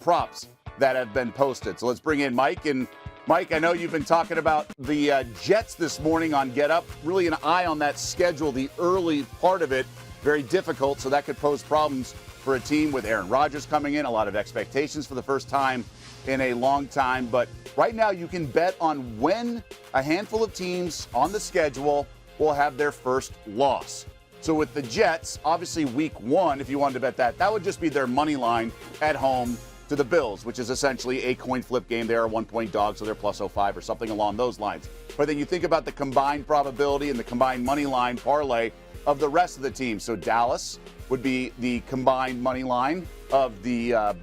props that have been posted. So let's bring in Mike. And Mike, I know you've been talking about the Jets this morning on Get Up. Really an eye on that schedule, the early part of it, very difficult. So that could pose problems for a team with Aaron Rodgers coming in, a lot of expectations for the first time in a long time. But right now you can bet on when a handful of teams on the schedule will have their first loss. So with the Jets, obviously week 1, if you wanted to bet that, that would just be their money line at home to the Bills, which is essentially a coin flip game. They are a 1-point dog, so they're plus 05 or something along those lines. But then you think about the combined probability and the combined money line parlay of the rest of the teams. So Dallas would be the combined money line of the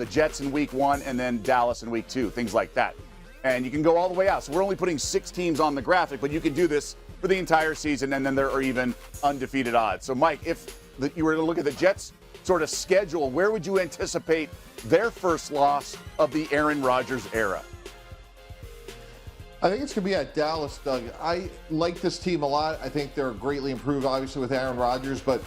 Jets in week 1 and then Dallas in week 2, things like that. And you can go all the way out. So we're only putting 6 teams on the graphic, but you can do this for the entire season, and then there are even undefeated odds. So, Mike, if you were to look at the Jets' sort of schedule, where would you anticipate their first loss of the Aaron Rodgers era? I think it's going to be at Dallas, Doug. I like this team a lot. I think they're greatly improved, obviously, with Aaron Rodgers, but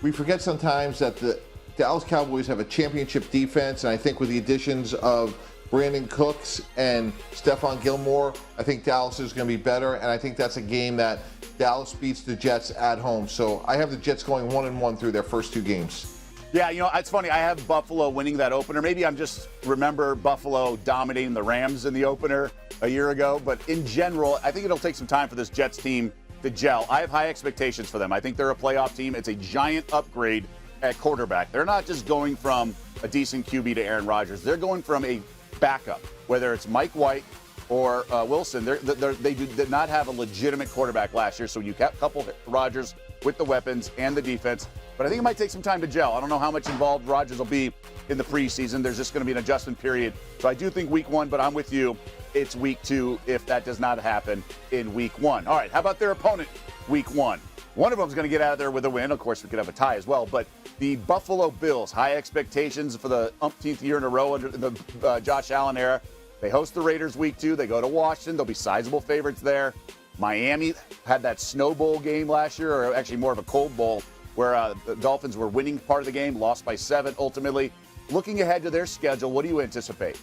we forget sometimes that the Dallas Cowboys have a championship defense, and I think with the additions of Brandon Cooks and Stephon Gilmore, I think Dallas is going to be better, and I think that's a game that Dallas beats the Jets at home. So I have the Jets going 1-1 through their first 2 games. Yeah, you know, it's funny. I have Buffalo winning that opener. Maybe I'm just remember Buffalo dominating the Rams in the opener a year ago. But in general, I think it'll take some time for this Jets team to gel. I have high expectations for them. I think they're a playoff team. It's a giant upgrade at quarterback. They're not just going from a decent QB to Aaron Rodgers. They're going from a backup, whether it's Mike White or Wilson. They did not have a legitimate quarterback last year, so you couple Rodgers with the weapons and the defense. But I think it might take some time to gel. I don't know how much involved Rodgers will be in the preseason. There's just going to be an adjustment period. So I do think week 1, but I'm with you. It's week 2 if that does not happen in week 1. All right, how about their opponent week 1? One of them is going to get out of there with a win. Of course, we could have a tie as well. But the Buffalo Bills, high expectations for the umpteenth year in a row under the Josh Allen era. They host the Raiders week 2. They go to Washington. They'll be sizable favorites there. Miami had that snow bowl game last year, or actually more of a cold bowl, where the Dolphins were winning part of the game, lost by 7 ultimately. Looking ahead to their schedule, what do you anticipate?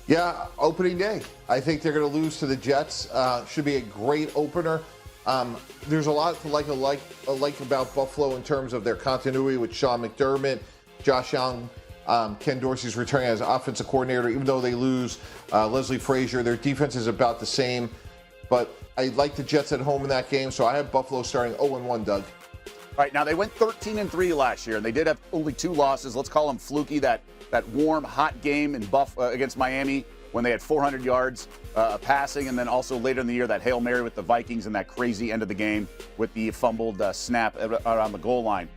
Yeah, opening day. I think they're going to lose to the Jets. Should be a great opener. There's a lot to like about Buffalo in terms of their continuity with Sean McDermott, Josh Allen, Ken Dorsey's returning as offensive coordinator. Even though they lose Leslie Frazier, their defense is about the same. But I like the Jets at home in that game, so I have Buffalo starting 0-1, Doug. All right, now they went 13-3 last year, and they did have only 2 losses. Let's call them fluky. That warm, hot game in against Miami when they had 400 yards passing, and then also later in the year that Hail Mary with the Vikings and that crazy end of the game with the fumbled snap around the goal line.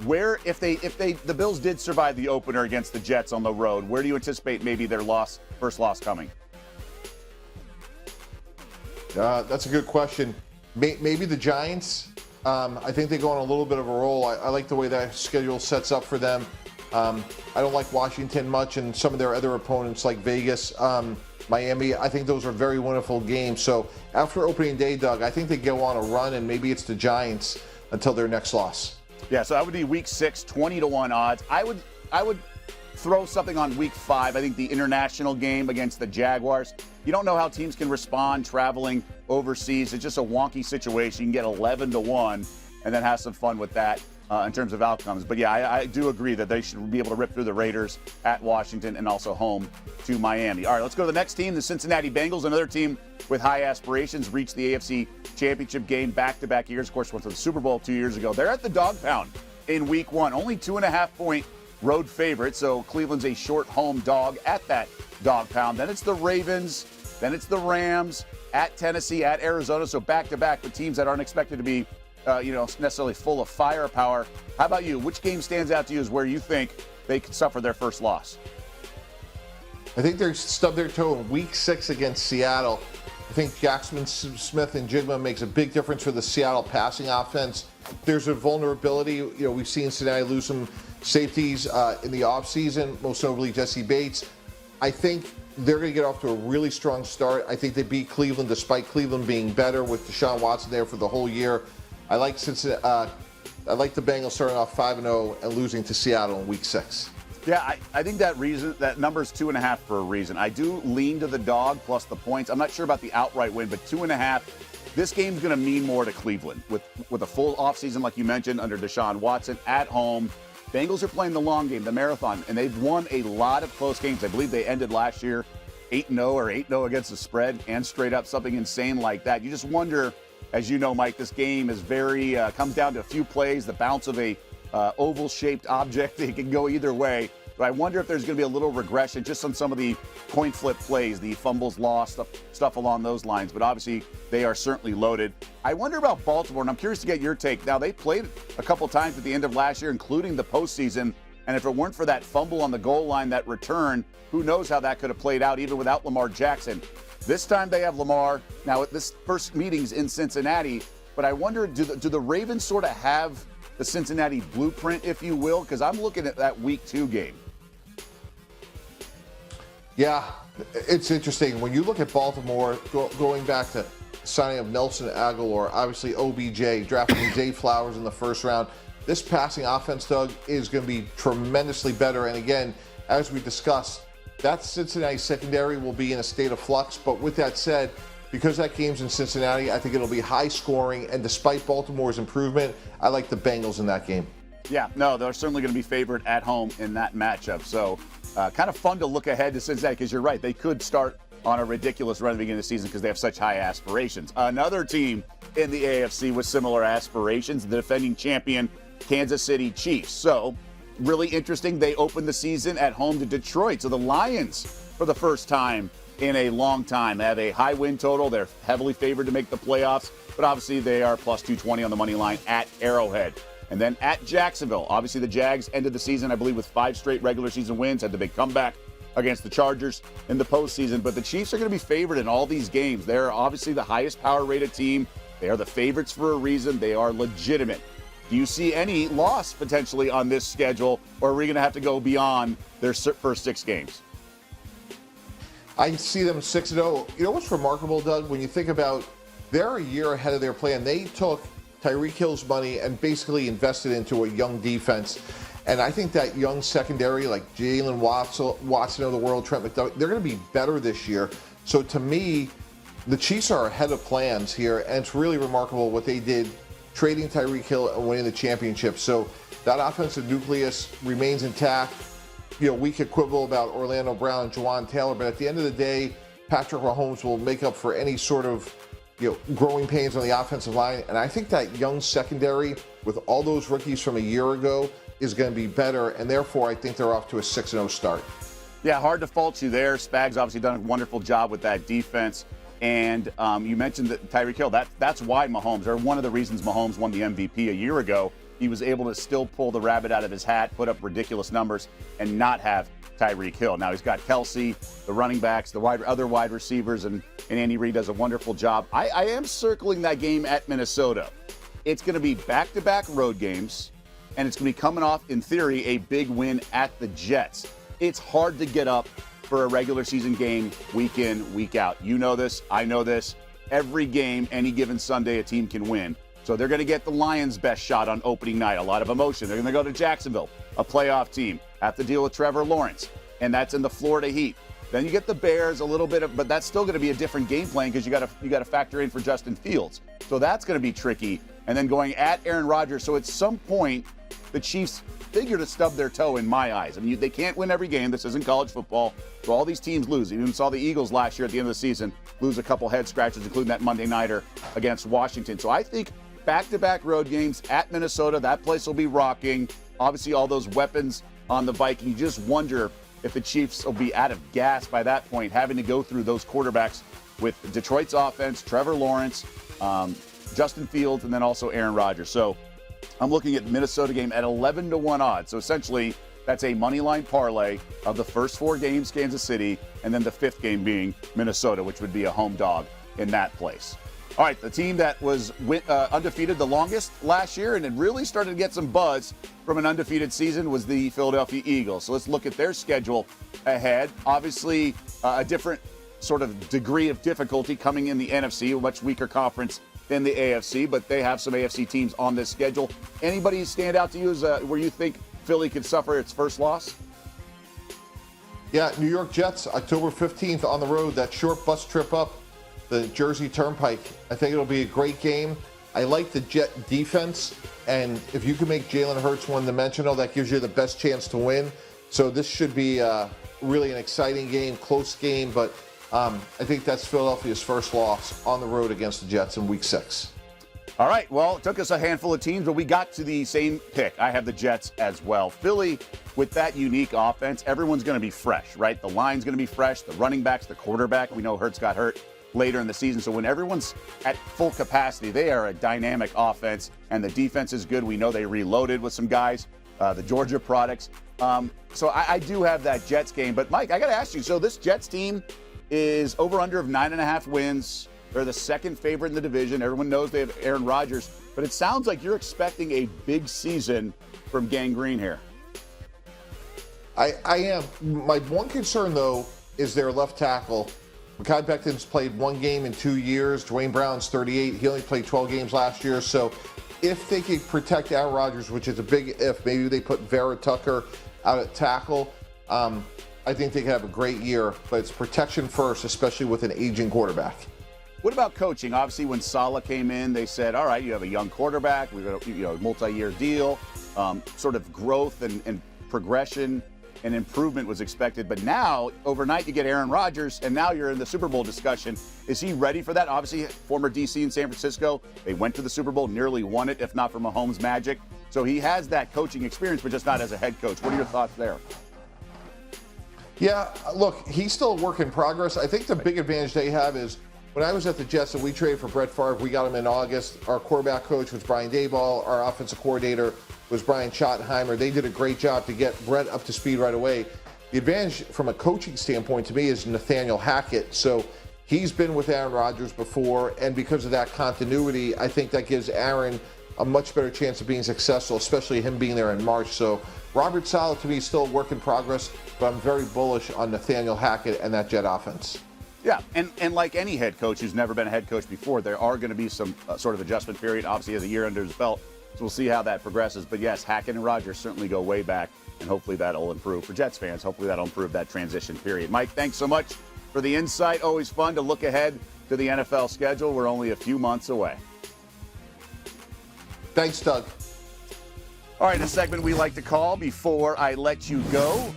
Where, if the Bills did survive the opener against the Jets on the road, where do you anticipate maybe their first loss coming? That's a good question. Maybe the Giants. I think they go on a little bit of a roll. I like the way that schedule sets up for them. I don't like Washington much, and some of their other opponents like Vegas, Miami. I think those are very wonderful games. So after opening day, Doug, I think they go on a run, and maybe it's the Giants until their next loss. Yeah, so that would be week 6, 20-1 odds. I would throw something on week 5. I think the international game against the Jaguars. You don't know how teams can respond traveling overseas. It's just a wonky situation. You can get 11-1 and then have some fun with that in terms of outcomes. But yeah, I do agree that they should be able to rip through the Raiders at Washington and also home to Miami. All right, let's go to the next team, the Cincinnati Bengals, another team with high aspirations, reached the AFC Championship game back-to-back years. Of course, went to the Super Bowl 2 years ago. They're at the Dog Pound in week 1, only 2.5-point road favorite, so Cleveland's a short home dog at that Dog Pound. Then it's the Ravens, then it's the Rams, at Tennessee, at Arizona, so back-to-back with teams that aren't expected to be necessarily full of firepower. How about you? Which game stands out to you as where you think they could suffer their first loss? I think they stubbed their toe in week 6 against Seattle. I think Jackson Smith and Jigma makes a big difference for the Seattle passing offense. There's a vulnerability. We've seen Cincinnati lose some safeties in the offseason, most notably Jesse Bates. I think they're going to get off to a really strong start. I think they beat Cleveland despite Cleveland being better with Deshaun Watson there for the whole year. I like the Bengals starting off 5-0 and losing to Seattle in week 6. Yeah, I think that number's 2.5 for a reason. I do lean to the dog plus the points. I'm not sure about the outright win, but 2.5. This game's going to mean more to Cleveland with a full offseason, like you mentioned, under Deshaun Watson at home. Bengals are playing the long game, the marathon, and they've won a lot of close games. I believe they ended last year 8-0 or 8-0 against the spread and straight up, something insane like that. You just wonder, as you know, Mike, this game is very comes down to a few plays, the bounce of a oval-shaped object. It can go either way. But I wonder if there's going to be a little regression just on some of the coin flip plays, the fumbles lost, stuff along those lines. But obviously, they are certainly loaded. I wonder about Baltimore, and I'm curious to get your take. Now, they played a couple times at the end of last year, including the postseason. And if it weren't for that fumble on the goal line, that return, who knows how that could have played out even without Lamar Jackson. This time they have Lamar. Now, this first meeting's in Cincinnati. But I wonder, do the Ravens sort of have the Cincinnati blueprint, if you will? Because I'm looking at that Week 2 game. Yeah, it's interesting. When you look at Baltimore, going back to signing of Nelson Aguilar, obviously OBJ, drafting Zay Flowers in the first round, this passing offense, Doug, is going to be tremendously better. And again, as we discussed, that Cincinnati secondary will be in a state of flux. But with that said, because that game's in Cincinnati, I think it'll be high scoring. And despite Baltimore's improvement, I like the Bengals in that game. Yeah, no, they're certainly going to be favored at home in that matchup. So kind of fun to look ahead to Cincinnati, because you're right. They could start on a ridiculous run at the beginning of the season because they have such high aspirations. Another team in the AFC with similar aspirations, the defending champion Kansas City Chiefs. So really interesting. They opened the season at home to Detroit. So the Lions, for the first time in a long time, have a high win total. They're heavily favored to make the playoffs, but obviously they are plus 220 on the money line at Arrowhead. And then at Jacksonville, obviously the Jags ended the season, I believe, with 5 straight regular season wins, had the big comeback against the Chargers in the postseason. But the Chiefs are going to be favored in all these games. They're obviously the highest power-rated team. They are the favorites for a reason. They are legitimate. Do you see any loss potentially on this schedule, or are we going to have to go beyond their first 6 games? I see them 6-0. You know what's remarkable, Doug? When you think about they're a year ahead of their plan. They took Tyreek Hill's money and basically invested into a young defense. And I think that young secondary, like Jalen Watson of the world, Trent McDuffie, they're going to be better this year. So to me, the Chiefs are ahead of plans here, and it's really remarkable what they did, trading Tyreek Hill and winning the championship. So that offensive nucleus remains intact. You know, we could quibble about Orlando Brown and Juwan Taylor, but at the end of the day, Patrick Mahomes will make up for any sort of growing pains on the offensive line. And I think that young secondary with all those rookies from a year ago is going to be better. And therefore, I think they're off to a 6-0 start. Yeah, hard to fault you there. Spags obviously done a wonderful job with that defense. And you mentioned that Tyreek Hill, that's why Mahomes, or one of the reasons Mahomes won the MVP a year ago. He was able to still pull the rabbit out of his hat, put up ridiculous numbers, and not have Tyreek Hill. Now he's got Kelsey, the running backs, the other wide receivers, and Andy Reid does a wonderful job. I am circling that game at Minnesota. It's going to be back-to-back road games, and it's going to be coming off, in theory, a big win at the Jets. It's hard to get up for a regular season game week in, week out. You know this. I know this. Every game, any given Sunday, a team can win. So they're going to get the Lions' best shot on opening night. A lot of emotion. They're going to go to Jacksonville, a playoff team, have to deal with Trevor Lawrence, and that's in the Florida Heat. Then you get the Bears, a little bit of, but that's still going to be a different game plan because you got to factor in for Justin Fields. So that's going to be tricky. And then going at Aaron Rodgers. So at some point, the Chiefs figure to stub their toe in my eyes. I mean, they can't win every game. This isn't college football. So all these teams lose. You even saw the Eagles last year at the end of the season lose a couple head scratches, including that Monday nighter against Washington. So I think back-to-back road games at Minnesota, that place will be rocking. Obviously, all those weapons on the Vikings. You just wonder if the Chiefs will be out of gas by that point, having to go through those quarterbacks with Detroit's offense, Trevor Lawrence, Justin Fields, and then also Aaron Rodgers. So I'm looking at the Minnesota game at 11-1 odds. So essentially, that's a money line parlay of the first 4 games, Kansas City, and then the 5th game being Minnesota, which would be a home dog in that place. All right, the team that was undefeated the longest last year and it really started to get some buzz from an undefeated season was the Philadelphia Eagles. So let's look at their schedule ahead. Obviously, a different sort of degree of difficulty coming in the NFC, a much weaker conference than the AFC, but they have some AFC teams on this schedule. Anybody stand out to you as where you think Philly could suffer its first loss? Yeah, New York Jets, October 15th on the road, that short bus trip up the Jersey Turnpike. I think it'll be a great game. I like the Jet defense, and if you can make Jalen Hurts one-dimensional, that gives you the best chance to win. So this should be really an exciting game, close game, but I think that's Philadelphia's first loss on the road against the Jets in Week 6. All right, well, it took us a handful of teams, but we got to the same pick. I have the Jets as well. Philly, with that unique offense, everyone's going to be fresh, right? The line's going to be fresh, the running backs, the quarterback. We know Hurts got hurt later in the season. So when everyone's at full capacity, they are a dynamic offense, and the defense is good. We know they reloaded with some guys, the Georgia products. So I do have that Jets game. But, Mike, I got to ask you, so this Jets team is over-under of 9.5 wins. They're the second favorite in the division. Everyone knows they have Aaron Rodgers. But it sounds like you're expecting a big season from Gang Green here. I am. My one concern, though, is their left tackle. Mekhi Becton's played one game in 2 years. Dwayne Brown's 38. He only played 12 games last year. So if they can protect Aaron Rodgers, which is a big if, maybe they put Vera Tucker out at tackle, I think they could have a great year. But it's protection first, especially with an aging quarterback. What about coaching? Obviously, when Saleh came in, they said, all right, you have a young quarterback. We've got a multi-year deal. Sort of growth and progression and improvement was expected. But now, overnight, you get Aaron Rodgers, and now you're in the Super Bowl discussion. Is he ready for that? Obviously, former DC in San Francisco. They went to the Super Bowl, nearly won it, if not for Mahomes' magic. So he has that coaching experience, but just not as a head coach. What are your thoughts there? Yeah, look, he's still a work in progress. I think the big advantage they have is when I was at the Jets and we traded for Brett Favre, we got him in August. Our quarterback coach was Brian Daboll. Our offensive coordinator was Brian Schottenheimer. They did a great job to get Brett up to speed right away. The advantage from a coaching standpoint to me is Nathaniel Hackett. So he's been with Aaron Rodgers before, and because of that continuity, I think that gives Aaron a much better chance of being successful, especially him being there in March. So Robert Saleh, to me, is still a work in progress, but I'm very bullish on Nathaniel Hackett and that Jet offense. Yeah, and like any head coach who's never been a head coach before, there are going to be some sort of adjustment period. Obviously, he has a year under his belt, so we'll see how that progresses. But yes, Hackett and Rodgers certainly go way back, and hopefully that'll improve for Jets fans. Hopefully that'll improve that transition period. Mike, thanks so much for the insight. Always fun to look ahead to the NFL schedule. We're only a few months away. Thanks, Doug. All right, a segment we like to call Before I Let You Go.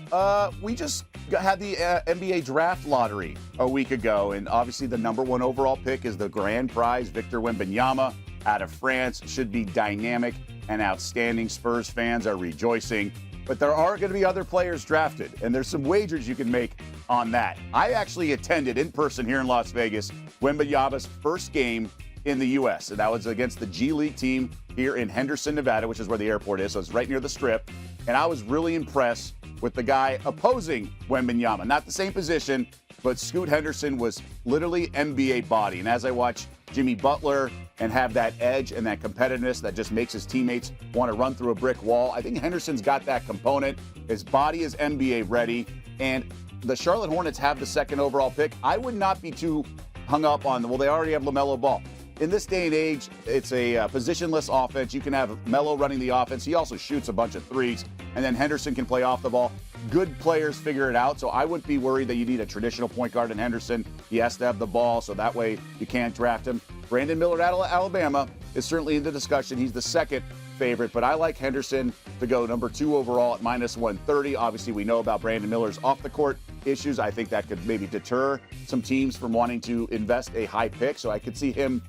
We just had the NBA draft lottery a week ago, and obviously the number one overall pick is the grand prize, Victor Wembanyama out of France. Should be dynamic and outstanding. Spurs fans are rejoicing. But there are going to be other players drafted, and there's some wagers you can make on that. I actually attended in person here in Las Vegas Wembanyama's first game in the U.S., and that was against the G League team here in Henderson, Nevada, which is where the airport is, so it's right near the Strip. And I was really impressed with the guy opposing Wembanyama. Not the same position, but Scoot Henderson was literally NBA body. And as I watch Jimmy Butler and have that edge and that competitiveness that just makes his teammates want to run through a brick wall, I think Henderson's got that component. His body is NBA ready. And the Charlotte Hornets have the second overall pick. I would not be too hung up on, well, they already have LaMelo Ball. In this day and age, it's a positionless offense. You can have Melo running the offense. He also shoots a bunch of threes, and then Henderson can play off the ball. Good players figure it out, so I wouldn't be worried that you need a traditional point guard in Henderson. He has to have the ball, so that way you can't draft him. Brandon Miller out of Alabama is certainly in the discussion. He's the second favorite, but I like Henderson to go number 2 overall at -130. Obviously, we know about Brandon Miller's off-the-court issues. I think that could maybe deter some teams from wanting to invest a high pick, so I could see him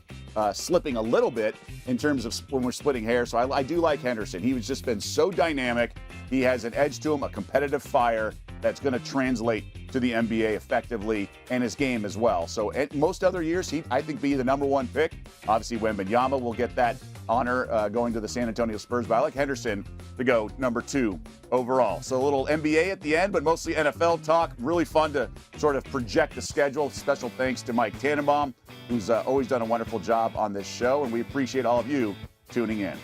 slipping a little bit in terms of when we're splitting hairs. So I do like Henderson. He's just been so dynamic. He has an edge to him, a competitive fire that's going to translate to the NBA effectively, and his game as well. So most other years, I think, be the number 1 pick. Obviously, Wembanyama will get that honor going to the San Antonio Spurs, but I like Henderson to go number 2 overall. So a little NBA at the end, but mostly NFL talk. Really fun to sort of project the schedule. Special thanks to Mike Tannenbaum, who's always done a wonderful job on this show, and we appreciate all of you tuning in.